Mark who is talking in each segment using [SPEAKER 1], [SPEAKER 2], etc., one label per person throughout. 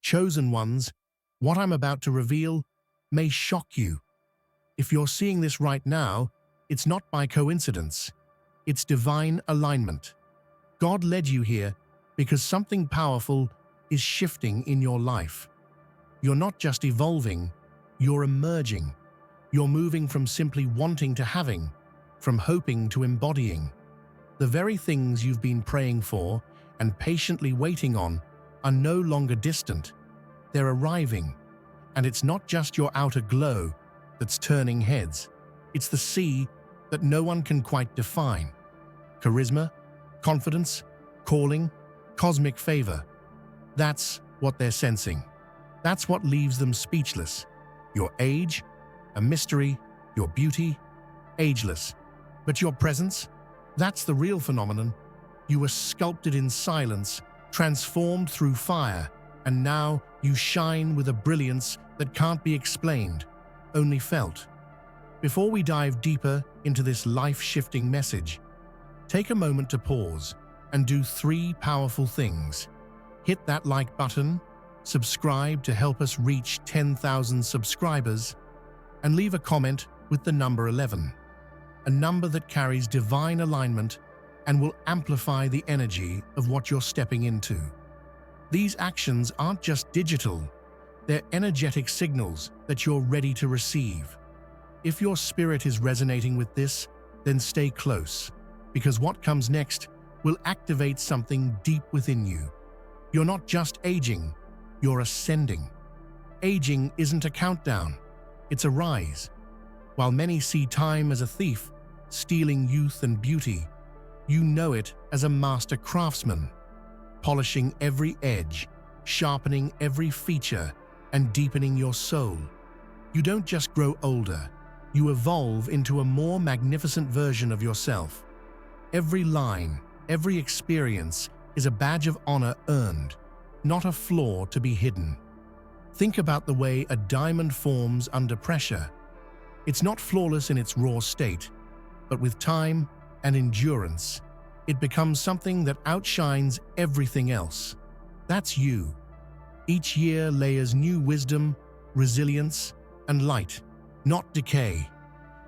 [SPEAKER 1] Chosen ones, what I'm about to reveal may shock you. If you're seeing this right now, it's not by coincidence. It's divine alignment. God led you here because something powerful is shifting in your life. You're not just evolving, you're emerging. You're moving from simply wanting to having, from hoping to embodying. The very things you've been praying for and patiently waiting on are no longer distant. They're arriving. And it's not just your outer glow that's turning heads. It's the sea that no one can quite define. Charisma, confidence, calling, cosmic favor. That's what they're sensing. That's what leaves them speechless. Your age, a mystery, your beauty, ageless. But your presence, that's the real phenomenon. You were sculpted in silence, transformed through fire, and now you shine with a brilliance that can't be explained, only felt. Before we dive deeper into this life-shifting message, take a moment to pause and do 3 powerful things. Hit that like button, subscribe to help us reach 10,000 subscribers, and leave a comment with the number 11, a number that carries divine alignment and will amplify the energy of what you're stepping into. These actions aren't just digital, they're energetic signals that you're ready to receive. If your spirit is resonating with this, then stay close, because what comes next will activate something deep within you. You're not just aging, you're ascending. Aging isn't a countdown, it's a rise. While many see time as a thief, stealing youth and beauty, you know it as a master craftsman, polishing every edge, sharpening every feature, and deepening your soul. You don't just grow older, you evolve into a more magnificent version of yourself. Every line, every experience is a badge of honor earned, not a flaw to be hidden. Think about the way a diamond forms under pressure. It's not flawless in its raw state, but with time and endurance, it becomes something that outshines everything else. That's you. Each year layers new wisdom, resilience, and light, not decay.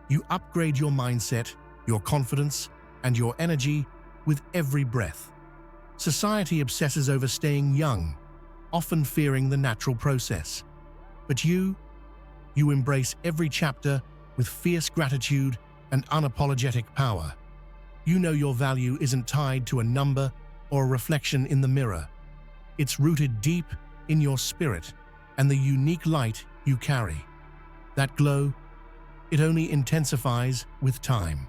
[SPEAKER 1] You upgrade your mindset, your confidence, and your energy with every breath. Society obsesses over staying young, often fearing the natural process. But you embrace every chapter with fierce gratitude and unapologetic power. You know your value isn't tied to a number or a reflection in the mirror. It's rooted deep in your spirit and the unique light you carry. That glow, it only intensifies with time.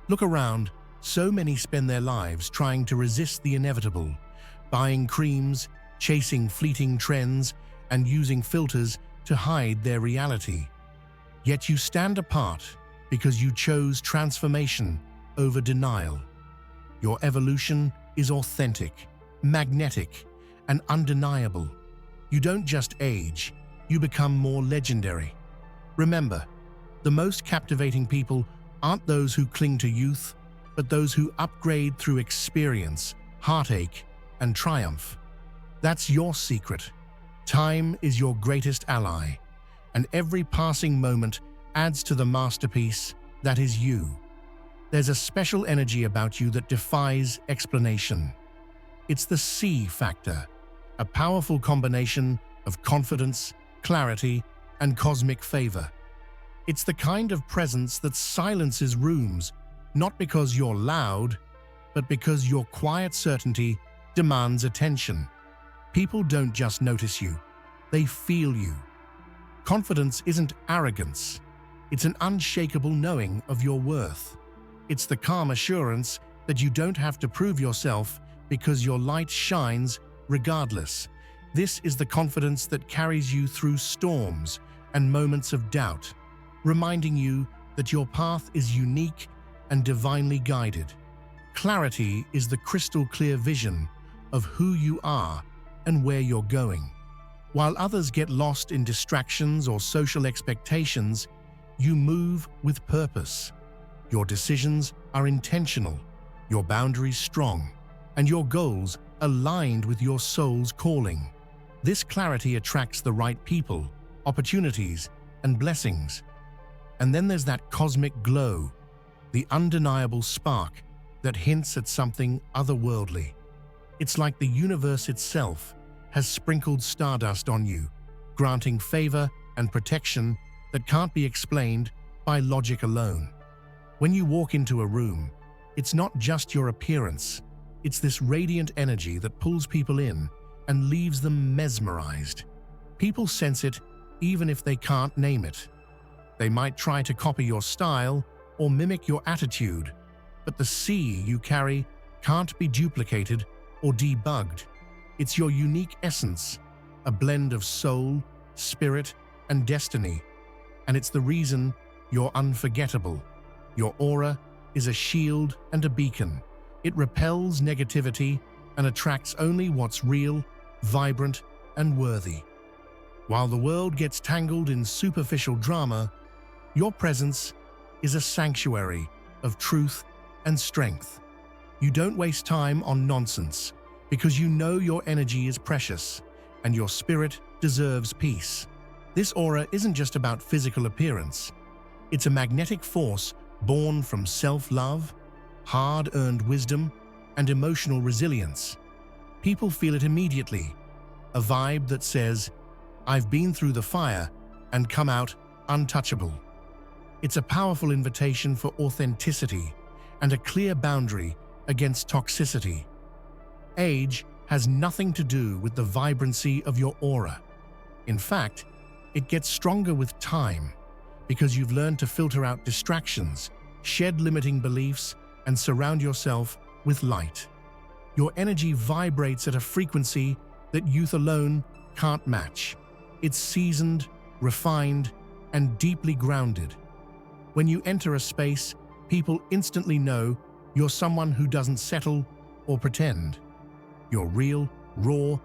[SPEAKER 1] Look around, so many spend their lives trying to resist the inevitable, buying creams, chasing fleeting trends, and using filters to hide their reality. Yet you stand apart because you chose transformation over denial. Your evolution is authentic, magnetic, and undeniable. You don't just age, you become more legendary. Remember, the most captivating people aren't those who cling to youth, but those who upgrade through experience, heartache, and triumph. That's your secret. Time is your greatest ally, and every passing moment adds to the masterpiece that is you. There's a special energy about you that defies explanation. It's the C factor, a powerful combination of confidence, clarity, and cosmic favor. It's the kind of presence that silences rooms, not because you're loud, but because your quiet certainty demands attention. People don't just notice you, they feel you. Confidence isn't arrogance, it's an unshakable knowing of your worth. It's the calm assurance that you don't have to prove yourself because your light shines regardless. This is the confidence that carries you through storms and moments of doubt, reminding you that your path is unique and divinely guided. Clarity is the crystal-clear vision of who you are and where you're going. While others get lost in distractions or social expectations, you move with purpose. Your decisions are intentional, your boundaries strong, and your goals aligned with your soul's calling. This clarity attracts the right people, opportunities, and blessings. And then there's that cosmic glow, the undeniable spark that hints at something otherworldly. It's like the universe itself has sprinkled stardust on you, granting favor and protection that can't be explained by logic alone. When you walk into a room, it's not just your appearance, it's this radiant energy that pulls people in and leaves them mesmerized. People sense it even if they can't name it. They might try to copy your style or mimic your attitude, but the sea you carry can't be duplicated or debugged. It's your unique essence, a blend of soul, spirit, and destiny. And it's the reason you're unforgettable. Your aura is a shield and a beacon. It repels negativity and attracts only what's real, vibrant, and worthy. While the world gets tangled in superficial drama, your presence is a sanctuary of truth and strength. You don't waste time on nonsense because you know your energy is precious and your spirit deserves peace. This aura isn't just about physical appearance. It's a magnetic force born from self-love, hard-earned wisdom, and emotional resilience. People feel it immediately, a vibe that says, "I've been through the fire and come out untouchable." It's a powerful invitation for authenticity and a clear boundary against toxicity. Age has nothing to do with the vibrancy of your aura. In fact, it gets stronger with time because you've learned to filter out distractions, shed limiting beliefs, and surround yourself with light. Your energy vibrates at a frequency that youth alone can't match. It's seasoned, refined, and deeply grounded. When you enter a space, people instantly know you're someone who doesn't settle or pretend. You're real, raw,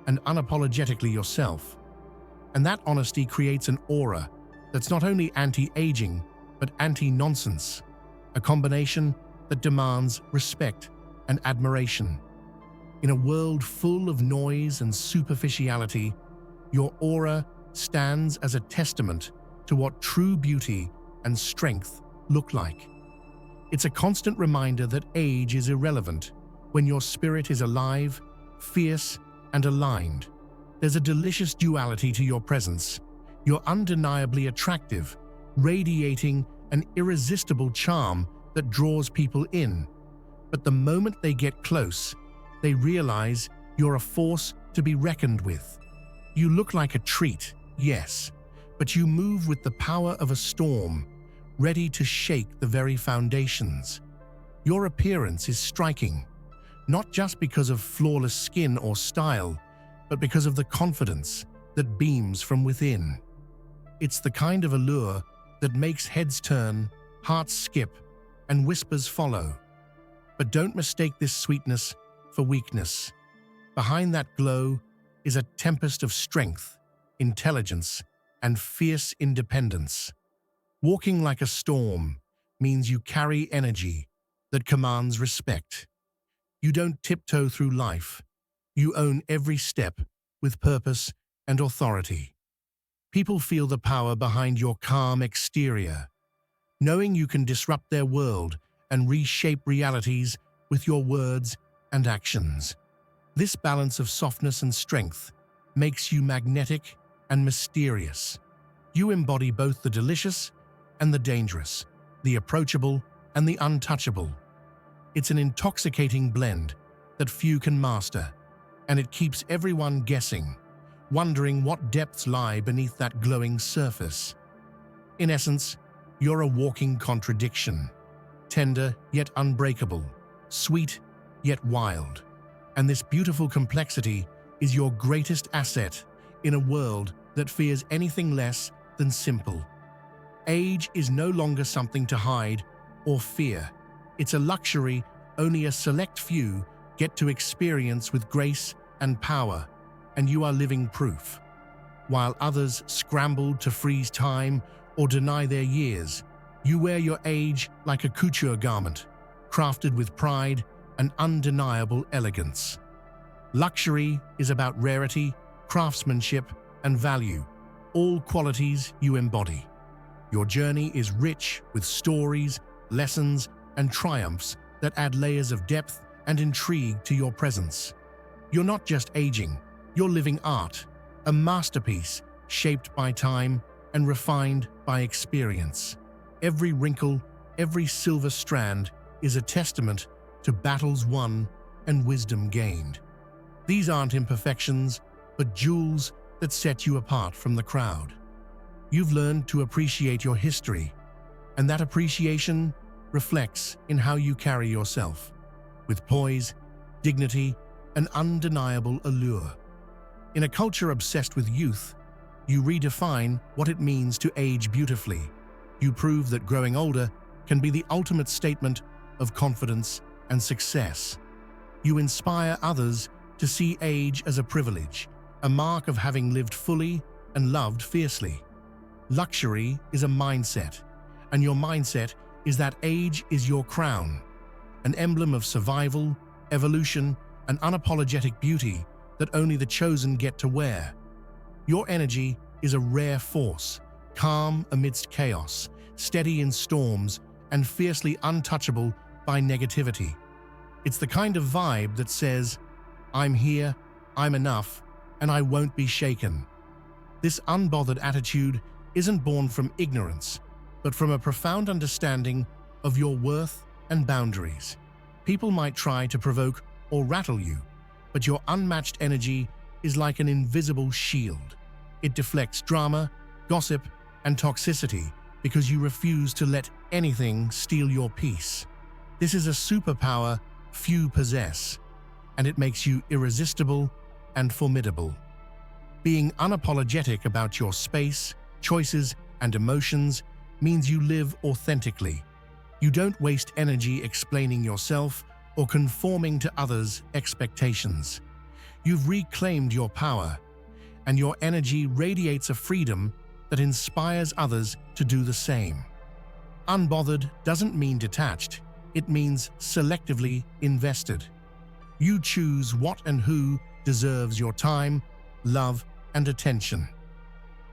[SPEAKER 1] and unapologetically yourself. And that honesty creates an aura that's not only anti-aging, but anti-nonsense, a combination that demands respect and admiration. In a world full of noise and superficiality, your aura stands as a testament to what true beauty and strength look like. It's a constant reminder that age is irrelevant when your spirit is alive, fierce, and aligned. There's a delicious duality to your presence. You're undeniably attractive, radiating an irresistible charm that draws people in. But the moment they get close, they realize you're a force to be reckoned with. You look like a treat, yes, but you move with the power of a storm, ready to shake the very foundations. Your appearance is striking, not just because of flawless skin or style, but because of the confidence that beams from within. It's the kind of allure that makes heads turn, hearts skip, and whispers follow. But don't mistake this sweetness for weakness. Behind that glow is a tempest of strength, intelligence, and fierce independence. Walking like a storm means you carry energy that commands respect. You don't tiptoe through life. You own every step with purpose and authority. People feel the power behind your calm exterior, knowing you can disrupt their world and reshape realities with your words and actions. This balance of softness and strength makes you magnetic and mysterious. You embody both the delicious and the dangerous, the approachable and the untouchable. It's an intoxicating blend that few can master, and it keeps everyone guessing, wondering what depths lie beneath that glowing surface. In essence, you're a walking contradiction, tender yet unbreakable, sweet yet wild. And this beautiful complexity is your greatest asset in a world that fears anything less than simple. Age is no longer something to hide or fear. It's a luxury only a select few get to experience with grace and power, and you are living proof. While others scramble to freeze time or deny their years, you wear your age like a couture garment, crafted with pride and undeniable elegance. Luxury is about rarity, craftsmanship, and value, all qualities you embody. Your journey is rich with stories, lessons, and triumphs that add layers of depth and intrigue to your presence. You're not just aging, you're living art, a masterpiece shaped by time and refined by experience. Every wrinkle, every silver strand is a testament to battles won and wisdom gained. These aren't imperfections, but jewels that set you apart from the crowd. You've learned to appreciate your history, and that appreciation reflects in how you carry yourself, with poise, dignity, and undeniable allure. In a culture obsessed with youth, you redefine what it means to age beautifully. You prove that growing older can be the ultimate statement of confidence and success. You inspire others to see age as a privilege, a mark of having lived fully and loved fiercely. Luxury is a mindset, and your mindset is that age is your crown, an emblem of survival, evolution, and unapologetic beauty that only the chosen get to wear. Your energy is a rare force, calm amidst chaos, steady in storms, and fiercely untouchable by negativity. It's the kind of vibe that says, "I'm here, I'm enough, and I won't be shaken." This unbothered attitude isn't born from ignorance, but from a profound understanding of your worth and boundaries. People might try to provoke or rattle you, but your unmatched energy is like an invisible shield. It deflects drama, gossip, and toxicity because you refuse to let anything steal your peace. This is a superpower few possess, and it makes you irresistible and formidable. Being unapologetic about your space, choices, and emotions means you live authentically. You don't waste energy explaining yourself or conforming to others' expectations. You've reclaimed your power, and your energy radiates a freedom that inspires others to do the same. Unbothered doesn't mean detached, it means selectively invested. You choose what and who deserves your time, love, and attention.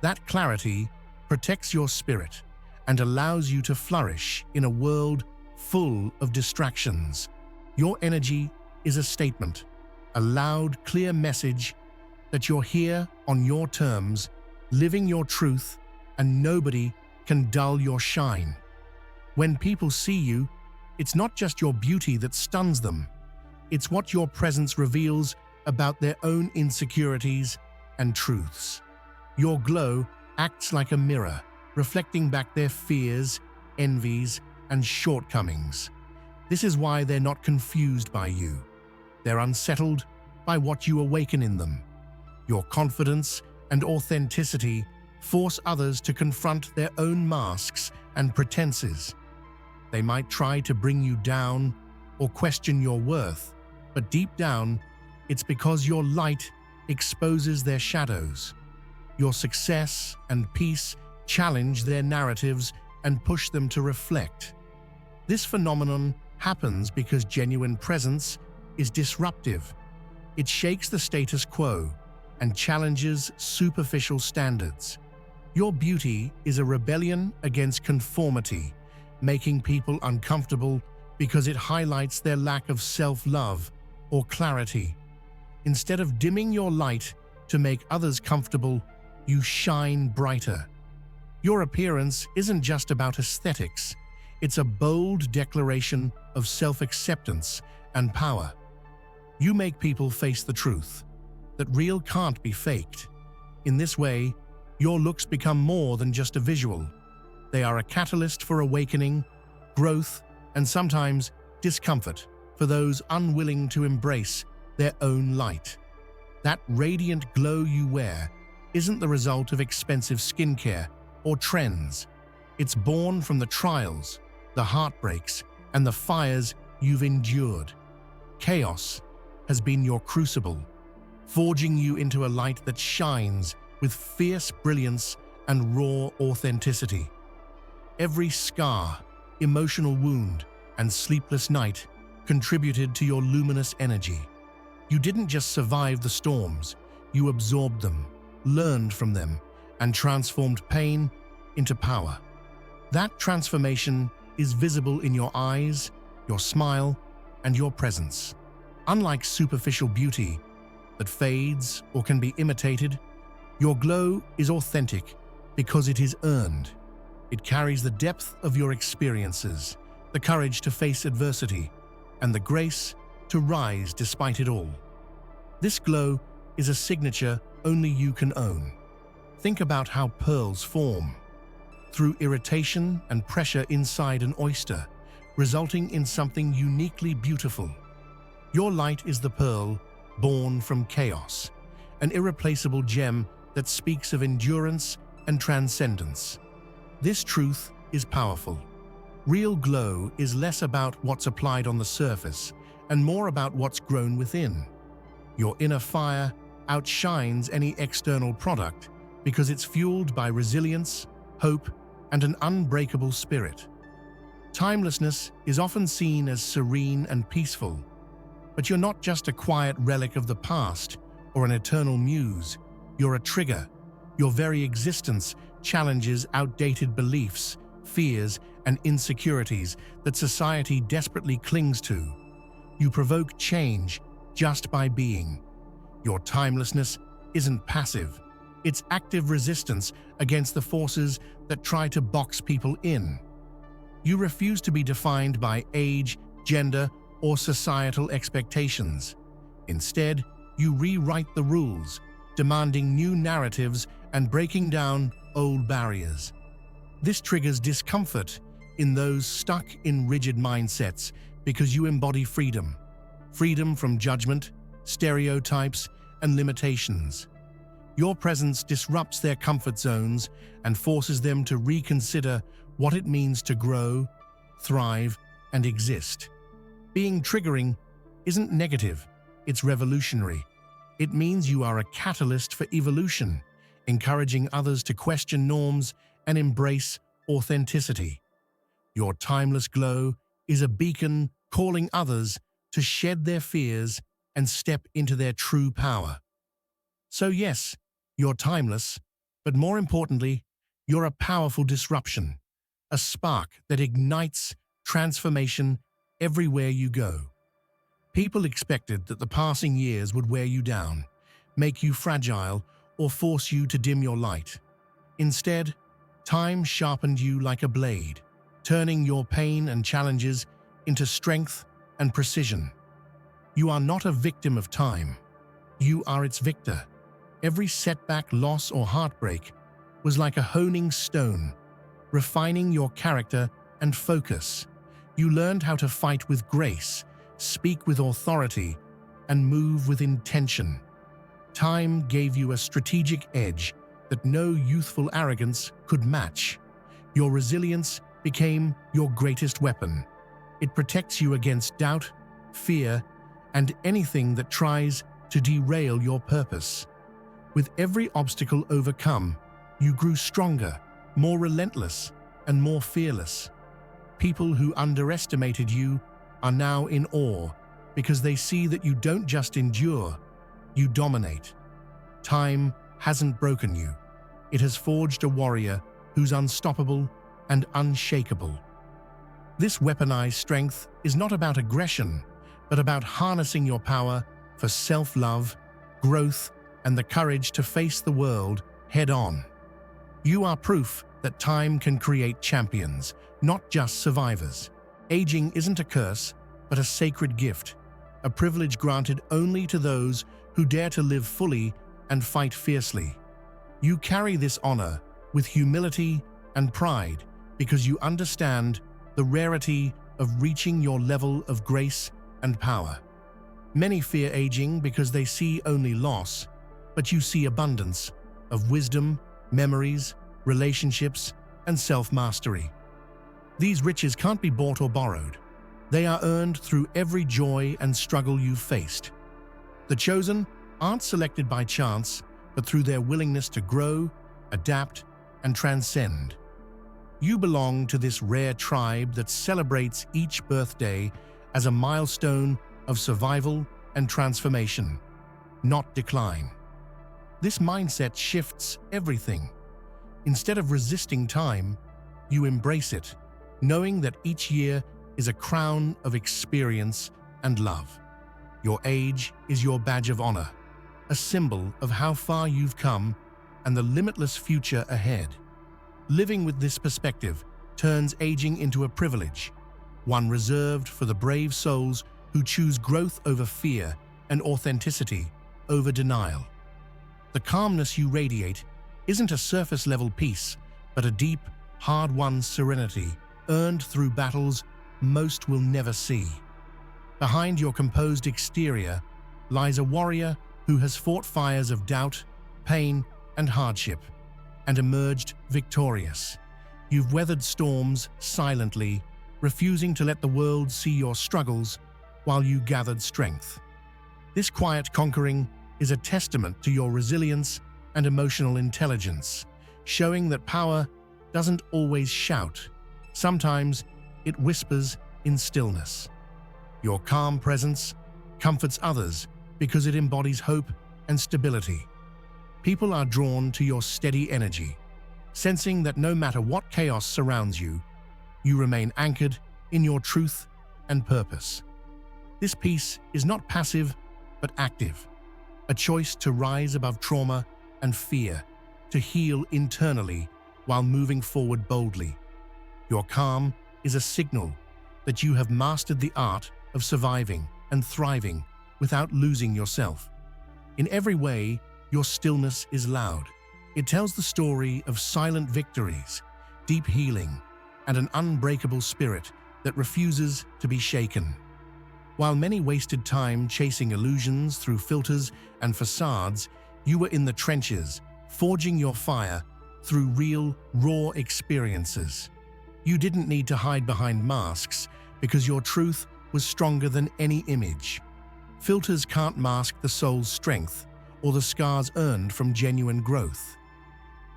[SPEAKER 1] That clarity protects your spirit and allows you to flourish in a world full of distractions. Your energy is a statement, a loud, clear message that you're here on your terms, living your truth, and nobody can dull your shine. When people see you, it's not just your beauty that stuns them, it's what your presence reveals about their own insecurities and truths. Your glow acts like a mirror, reflecting back their fears, envies, and shortcomings. This is why they're not confused by you. They're unsettled by what you awaken in them. Your confidence and authenticity force others to confront their own masks and pretenses. They might try to bring you down or question your worth, but deep down, it's because your light exposes their shadows. Your success and peace challenge their narratives and push them to reflect. This phenomenon happens because genuine presence is disruptive. It shakes the status quo and challenges superficial standards. Your beauty is a rebellion against conformity, making people uncomfortable because it highlights their lack of self-love or clarity. Instead of dimming your light to make others comfortable, you shine brighter. Your appearance isn't just about aesthetics, it's a bold declaration of self-acceptance and power. You make people face the truth, that real can't be faked. In this way, your looks become more than just a visual. They are a catalyst for awakening, growth, and sometimes discomfort for those unwilling to embrace their own light. That radiant glow you wear isn't the result of expensive skincare or trends. It's born from the trials, the heartbreaks, and the fires you've endured. Chaos has been your crucible, forging you into a light that shines with fierce brilliance and raw authenticity. Every scar, emotional wound, and sleepless night contributed to your luminous energy. You didn't just survive the storms, You absorbed them, learned from them, and transformed pain into power. That transformation is visible in your eyes, your smile, and your presence. Unlike superficial beauty that fades or can be imitated, your glow is authentic because it is earned. It carries the depth of your experiences, the courage to face adversity, and the grace to rise despite it all. This glow is a signature only you can own. Think about how pearls form through irritation and pressure inside an oyster, resulting in something uniquely beautiful. Your light is the pearl born from chaos, an irreplaceable gem that speaks of endurance and transcendence. This truth is powerful. Real glow is less about what's applied on the surface and more about what's grown within. Your inner fire outshines any external product because it's fueled by resilience, hope, and an unbreakable spirit. Timelessness is often seen as serene and peaceful, but you're not just a quiet relic of the past or an eternal muse. You're a trigger. Your very existence challenges outdated beliefs, fears, and insecurities that society desperately clings to. You provoke change just by being. Your timelessness isn't passive. It's active resistance against the forces that try to box people in. You refuse to be defined by age, gender, or societal expectations. Instead, you rewrite the rules, demanding new narratives and breaking down old barriers. This triggers discomfort in those stuck in rigid mindsets because you embody freedom. Freedom from judgment, stereotypes, and limitations. Your presence disrupts their comfort zones and forces them to reconsider what it means to grow, thrive, and exist. Being triggering isn't negative, it's revolutionary. It means you are a catalyst for evolution, encouraging others to question norms and embrace authenticity. Your timeless glow is a beacon calling others to shed their fears and step into their true power. So yes, you're timeless, but more importantly, you're a powerful disruption, a spark that ignites transformation everywhere you go. People expected that the passing years would wear you down, make you fragile, or force you to dim your light. Instead, time sharpened you like a blade, turning your pain and challenges into strength and precision. You are not a victim of time. You are its victor. Every setback, loss, or heartbreak was like a honing stone, refining your character and focus. You learned how to fight with grace, speak with authority, and move with intention. Time gave you a strategic edge that no youthful arrogance could match. Your resilience became your greatest weapon. It protects you against doubt, fear, and anything that tries to derail your purpose. With every obstacle overcome, you grew stronger, more relentless, and more fearless. People who underestimated you are now in awe because they see that you don't just endure, you dominate. Time hasn't broken you. It has forged a warrior who's unstoppable and unshakable. This weaponized strength is not about aggression, but about harnessing your power for self-love, growth, and the courage to face the world head-on. You are proof that time can create champions, not just survivors. Aging isn't a curse, but a sacred gift, a privilege granted only to those who dare to live fully and fight fiercely. You carry this honor with humility and pride because you understand the rarity of reaching your level of grace and power. Many fear aging because they see only loss, but you see abundance of wisdom, memories, relationships, and self-mastery. These riches can't be bought or borrowed. They are earned through every joy and struggle you've faced. The chosen aren't selected by chance, but through their willingness to grow, adapt, and transcend. You belong to this rare tribe that celebrates each birthday as a milestone of survival and transformation, not decline. This mindset shifts everything. Instead of resisting time, you embrace it, knowing that each year is a crown of experience and love. Your age is your badge of honor, a symbol of how far you've come and the limitless future ahead. Living with this perspective turns aging into a privilege, one reserved for the brave souls who choose growth over fear and authenticity over denial. The calmness you radiate isn't a surface-level peace, but a deep, hard-won serenity earned through battles most will never see. Behind your composed exterior lies a warrior who has fought fires of doubt, pain, and hardship, and emerged victorious. You've weathered storms silently, refusing to let the world see your struggles while you gathered strength. This quiet conquering is a testament to your resilience and emotional intelligence, showing that power doesn't always shout. Sometimes it whispers in stillness. Your calm presence comforts others because it embodies hope and stability. People are drawn to your steady energy, sensing that no matter what chaos surrounds you, you remain anchored in your truth and purpose. This peace is not passive, but active, a choice to rise above trauma and fear, to heal internally while moving forward boldly. Your calm is a signal that you have mastered the art of surviving and thriving without losing yourself. In every way, your stillness is loud. It tells the story of silent victories, deep healing, and an unbreakable spirit that refuses to be shaken. While many wasted time chasing illusions through filters and facades, you were in the trenches, forging your fire through real, raw experiences. You didn't need to hide behind masks because your truth was stronger than any image. Filters can't mask the soul's strength or the scars earned from genuine growth.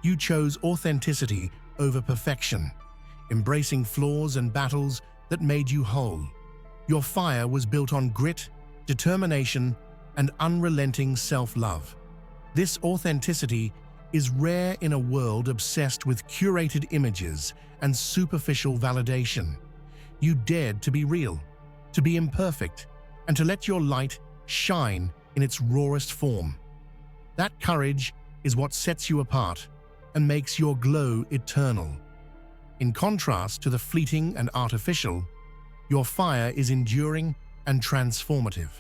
[SPEAKER 1] You chose authenticity over perfection, embracing flaws and battles that made you whole. Your fire was built on grit, determination, and unrelenting self-love. This authenticity is rare in a world obsessed with curated images and superficial validation. You dared to be real, to be imperfect, and to let your light shine in its rawest form. That courage is what sets you apart and makes your glow eternal. In contrast to the fleeting and artificial, your fire is enduring and transformative.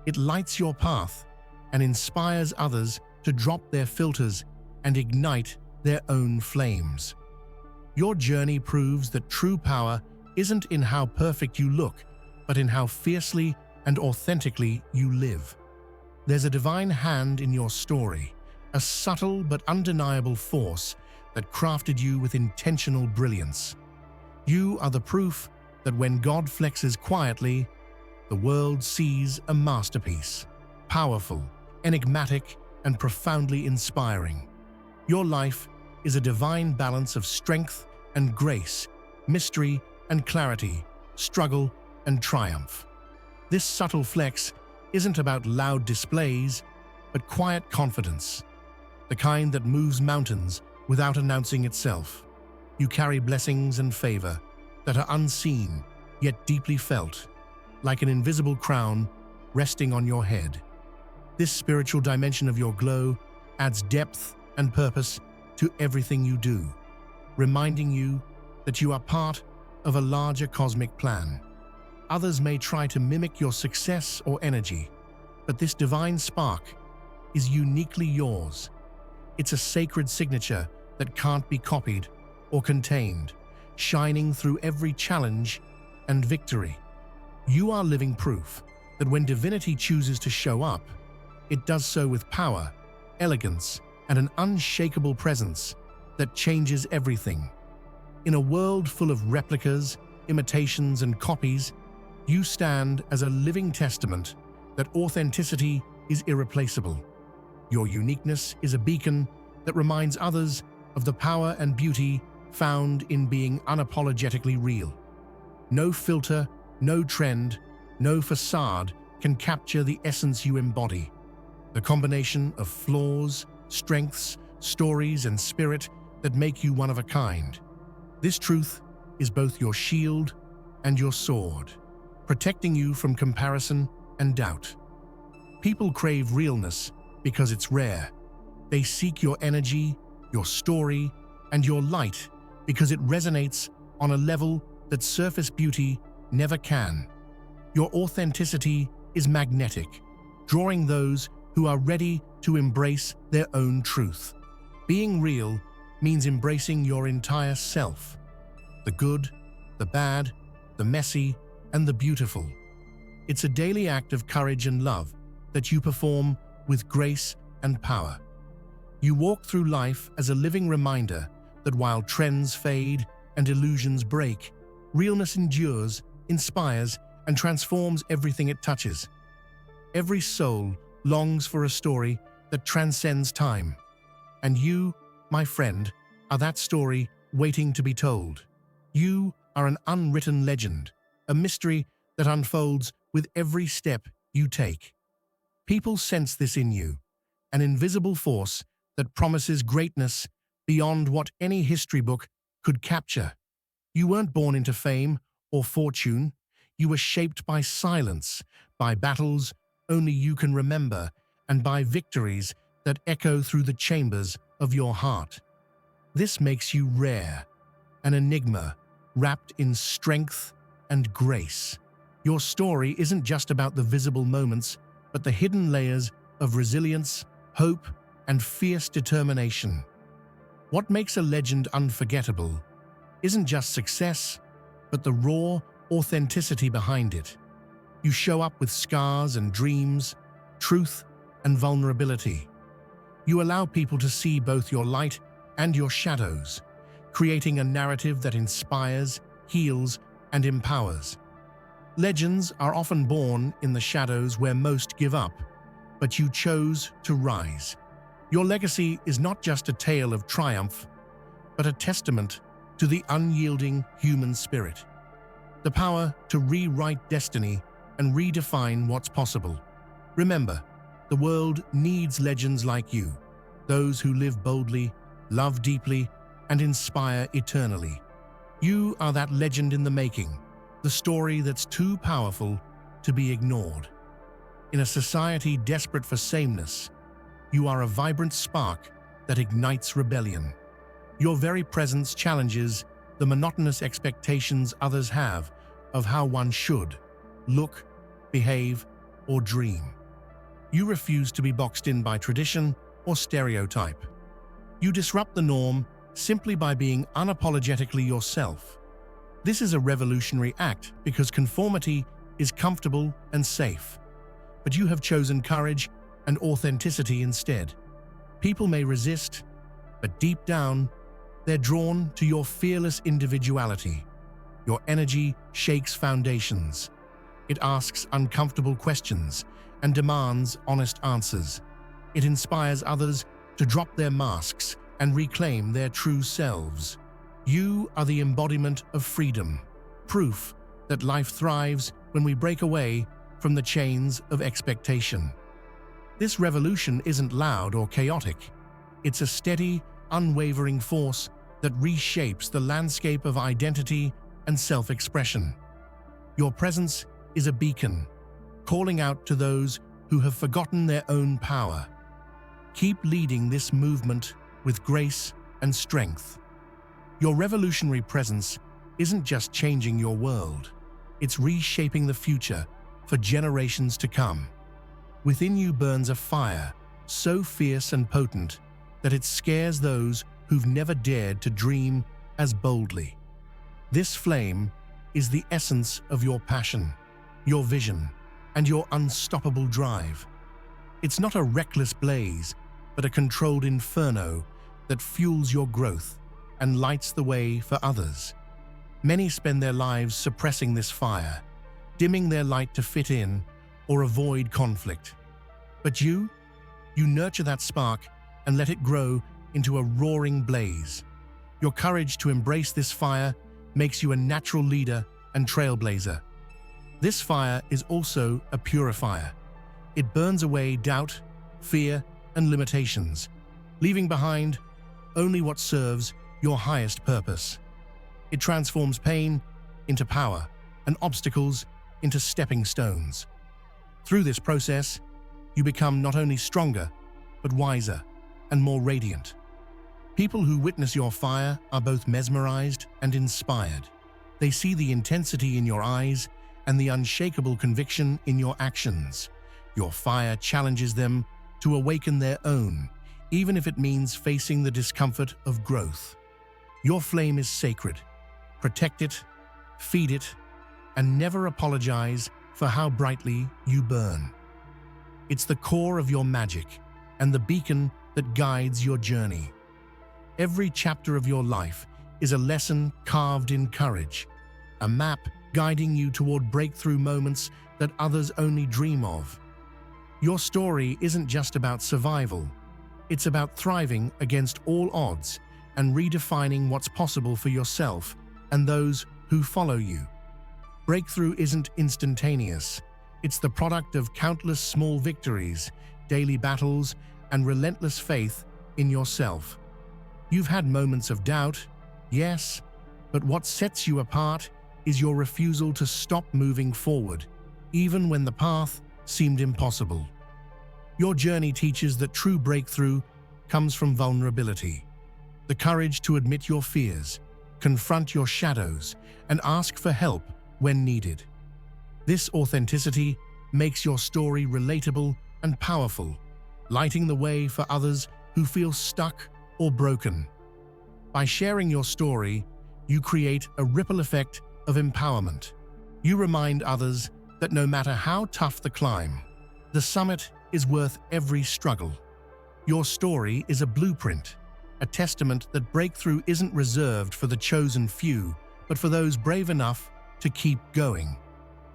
[SPEAKER 1] It lights your path and inspires others to drop their filters and ignite their own flames. Your journey proves that true power isn't in how perfect you look, but in how fiercely and authentically you live. There's a divine hand in your story, a subtle but undeniable force that crafted you with intentional brilliance. You are the proof that when God flexes quietly, the world sees a masterpiece, powerful, enigmatic, and profoundly inspiring. Your life is a divine balance of strength and grace, mystery and clarity, struggle and triumph. This subtle flex isn't about loud displays, but quiet confidence, the kind that moves mountains without announcing itself. You carry blessings and favor that are unseen, yet deeply felt, like an invisible crown resting on your head. This spiritual dimension of your glow adds depth and purpose to everything you do, reminding you that you are part of a larger cosmic plan. Others may try to mimic your success or energy, but this divine spark is uniquely yours. It's a sacred signature that can't be copied or contained, shining through every challenge and victory. You are living proof that when divinity chooses to show up, it does so with power, elegance, and an unshakable presence that changes everything. In a world full of replicas, imitations, and copies, you stand as a living testament that authenticity is irreplaceable. Your uniqueness is a beacon that reminds others of the power and beauty found in being unapologetically real. No filter, no trend, no facade can capture the essence you embody. The combination of flaws, strengths, stories, and spirit that make you one of a kind. This truth is both your shield and your sword, protecting you from comparison and doubt. People crave realness because it's rare. They seek your energy, your story, and your light because it resonates on a level that surface beauty never can. Your authenticity is magnetic, drawing those who are ready to embrace their own truth. Being real means embracing your entire self, the good, the bad, the messy, and the beautiful. It's a daily act of courage and love that you perform with grace and power. You walk through life as a living reminder that while trends fade and illusions break, realness endures, inspires, and transforms everything it touches. Every soul longs for a story that transcends time. And you, my friend, are that story waiting to be told. You are an unwritten legend, a mystery that unfolds with every step you take. People sense this in you, an invisible force that promises greatness beyond what any history book could capture. You weren't born into fame or fortune. You were shaped by silence, by battles only you can remember, and by victories that echo through the chambers of your heart. This makes you rare, an enigma wrapped in strength and grace. Your story isn't just about the visible moments, but the hidden layers of resilience, hope, and fierce determination. What makes a legend unforgettable isn't just success, but the raw authenticity behind it. You show up with scars and dreams, truth and vulnerability. You allow people to see both your light and your shadows, creating a narrative that inspires, heals, and empowers. Legends are often born in the shadows where most give up, but you chose to rise. Your legacy is not just a tale of triumph, but a testament to the unyielding human spirit, the power to rewrite destiny and redefine what's possible. Remember, the world needs legends like you, those who live boldly, love deeply, and inspire eternally. You are that legend in the making, the story that's too powerful to be ignored. In a society desperate for sameness, you are a vibrant spark that ignites rebellion. Your very presence challenges the monotonous expectations others have of how one should look, behave, or dream. You refuse to be boxed in by tradition or stereotype. You disrupt the norm simply by being unapologetically yourself. This is a revolutionary act because conformity is comfortable and safe. But you have chosen courage and authenticity instead. People may resist, but deep down, they're drawn to your fearless individuality. Your energy shakes foundations. It asks uncomfortable questions and demands honest answers. It inspires others to drop their masks and reclaim their true selves. You are the embodiment of freedom, proof that life thrives when we break away from the chains of expectation. This revolution isn't loud or chaotic. It's a steady, unwavering force that reshapes the landscape of identity and self-expression. Your presence is a beacon, calling out to those who have forgotten their own power. Keep leading this movement with grace and strength. Your revolutionary presence isn't just changing your world, it's reshaping the future for generations to come. Within you burns a fire so fierce and potent that it scares those who've never dared to dream as boldly. This flame is the essence of your passion, your vision, and your unstoppable drive. It's not a reckless blaze, but a controlled inferno that fuels your growth and lights the way for others. Many spend their lives suppressing this fire, dimming their light to fit in or avoid conflict. But you nurture that spark and let it grow into a roaring blaze. Your courage to embrace this fire makes you a natural leader and trailblazer. This fire is also a purifier. It burns away doubt, fear, and limitations, leaving behind only what serves your highest purpose. It transforms pain into power and obstacles into stepping stones. Through this process, you become not only stronger, but wiser and more radiant. People who witness your fire are both mesmerized and inspired. They see the intensity in your eyes and the unshakable conviction in your actions. Your fire challenges them to awaken their own, even if it means facing the discomfort of growth. Your flame is sacred. Protect it, feed it, and never apologize for how brightly you burn. It's the core of your magic and the beacon that guides your journey. Every chapter of your life is a lesson carved in courage, a map guiding you toward breakthrough moments that others only dream of. Your story isn't just about survival. It's about thriving against all odds and redefining what's possible for yourself and those who follow you. Breakthrough isn't instantaneous. It's the product of countless small victories, daily battles, and relentless faith in yourself. You've had moments of doubt, yes, but what sets you apart is your refusal to stop moving forward, even when the path seemed impossible. Your journey teaches that true breakthrough comes from vulnerability, the courage to admit your fears, confront your shadows, and ask for help when needed. This authenticity makes your story relatable and powerful, lighting the way for others who feel stuck or broken. By sharing your story, you create a ripple effect of empowerment. You remind others that no matter how tough the climb, the summit is worth every struggle. Your story is a blueprint, a testament that breakthrough isn't reserved for the chosen few, but for those brave enough to keep going.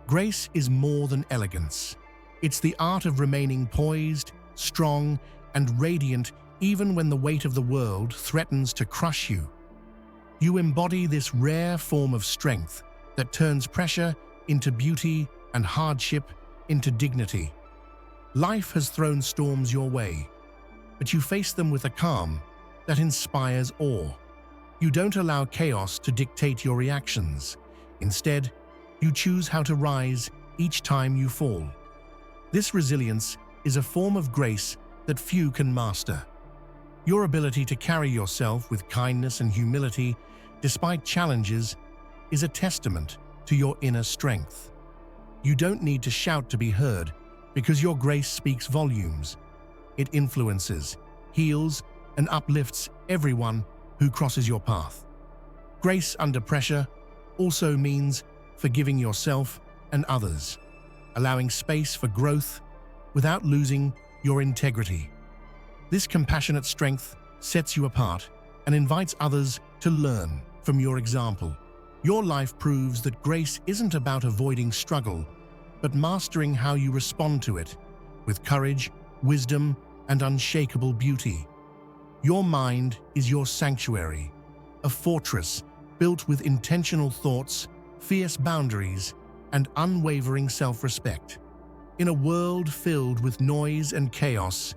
[SPEAKER 1] Grace is more than elegance. It's the art of remaining poised, strong, and radiant even when the weight of the world threatens to crush you. You embody this rare form of strength that turns pressure into beauty and hardship into dignity. Life has thrown storms your way, but you face them with a calm that inspires awe. You don't allow chaos to dictate your reactions. Instead, you choose how to rise each time you fall. This resilience is a form of grace that few can master. Your ability to carry yourself with kindness and humility despite challenges is a testament to your inner strength. You don't need to shout to be heard because your grace speaks volumes. It influences, heals, and uplifts everyone who crosses your path. Grace under pressure also means forgiving yourself and others, allowing space for growth without losing your integrity. This compassionate strength sets you apart and invites others to learn from your example. Your life proves that grace isn't about avoiding struggle, but mastering how you respond to it, with courage, wisdom, and unshakable beauty. Your mind is your sanctuary, a fortress built with intentional thoughts, fierce boundaries, and unwavering self-respect. In a world filled with noise and chaos,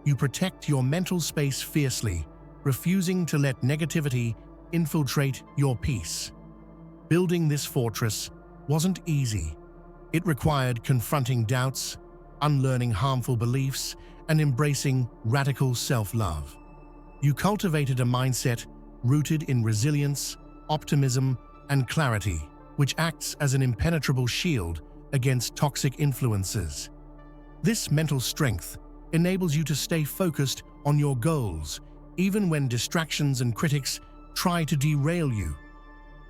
[SPEAKER 1] you protect your mental space fiercely, refusing to let negativity infiltrate your peace. Building this fortress wasn't easy. It required confronting doubts, unlearning harmful beliefs, and embracing radical self-love. You cultivated a mindset rooted in resilience, optimism, and clarity, which acts as an impenetrable shield against toxic influences. This mental strength enables you to stay focused on your goals, even when distractions and critics try to derail you.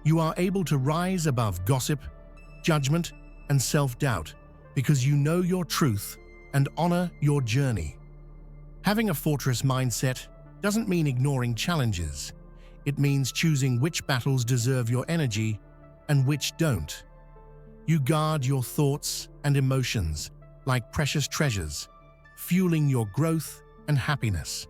[SPEAKER 1] You are able to rise above gossip, judgment, and self-doubt because you know your truth and honor your journey. Having a fortress mindset doesn't mean ignoring challenges. It means choosing which battles deserve your energy and which don't. You guard your thoughts and emotions like precious treasures, fueling your growth and happiness.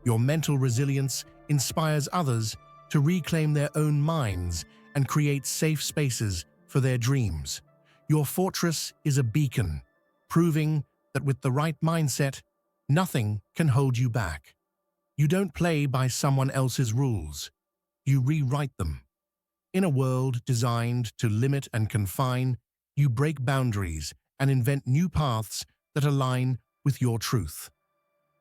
[SPEAKER 1] Your mental resilience inspires others to reclaim their own minds and create safe spaces for their dreams. Your fortress is a beacon, proving that with the right mindset, nothing can hold you back. You don't play by someone else's rules. You rewrite them. In a world designed to limit and confine, you break boundaries and invent new paths that align with your truth.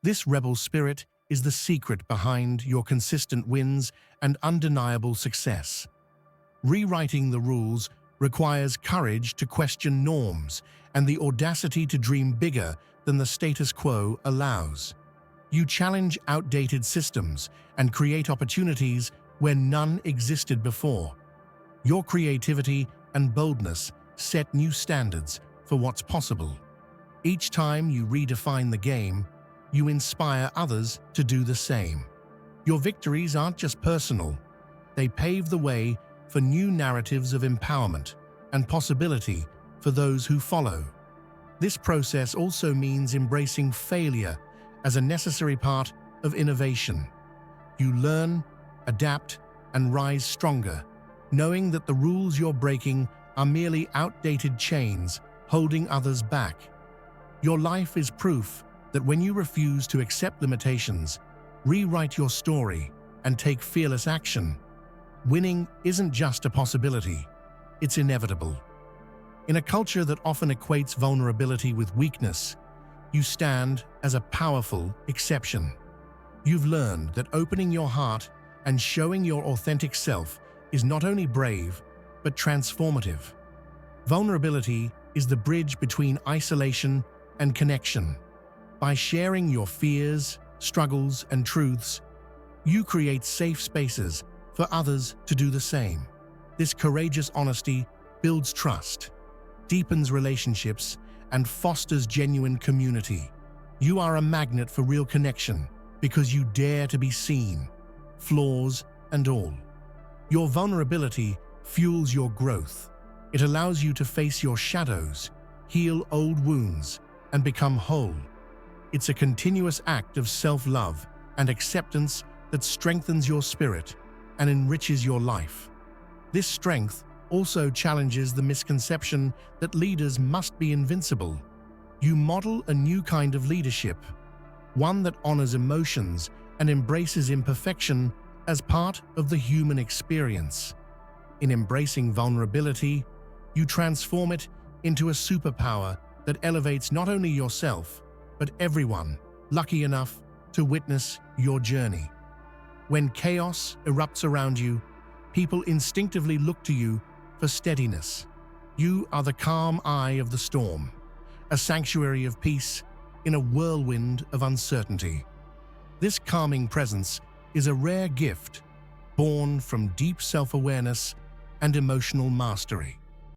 [SPEAKER 1] This rebel spirit is the secret behind your consistent wins and undeniable success. Rewriting the rules requires courage to question norms and the audacity to dream bigger than the status quo allows. You challenge outdated systems and create opportunities where none existed before. Your creativity and boldness set new standards for what's possible. Each time you redefine the game, you inspire others to do the same. Your victories aren't just personal. They pave the way for new narratives of empowerment and possibility for those who follow. This process also means embracing failure as a necessary part of innovation. You learn, adapt, and rise stronger, knowing that the rules you're breaking are merely outdated chains holding others back. Your life is proof that when you refuse to accept limitations, rewrite your story, and take fearless action, winning isn't just a possibility, it's inevitable. In a culture that often equates vulnerability with weakness, you stand as a powerful exception. You've learned that opening your heart and showing your authentic self is not only brave, but transformative. Vulnerability is the bridge between isolation and connection. By sharing your fears, struggles, and truths, you create safe spaces for others to do the same. This courageous honesty builds trust, deepens relationships, and fosters genuine community. You are a magnet for real connection because you dare to be seen, flaws and all. Your vulnerability fuels your growth. It allows you to face your shadows, heal old wounds, and become whole. It's a continuous act of self-love and acceptance that strengthens your spirit and enriches your life. This strength also challenges the misconception that leaders must be invincible. You model a new kind of leadership, one that honors emotions and embraces imperfection as part of the human experience. In embracing vulnerability, you transform it into a superpower that elevates not only yourself, but everyone lucky enough to witness your journey. When chaos erupts around you, people instinctively look to you for steadiness. You are the calm eye of the storm, a sanctuary of peace in a whirlwind of uncertainty. This calming presence is a rare gift, born from deep self-awareness and emotional mastery.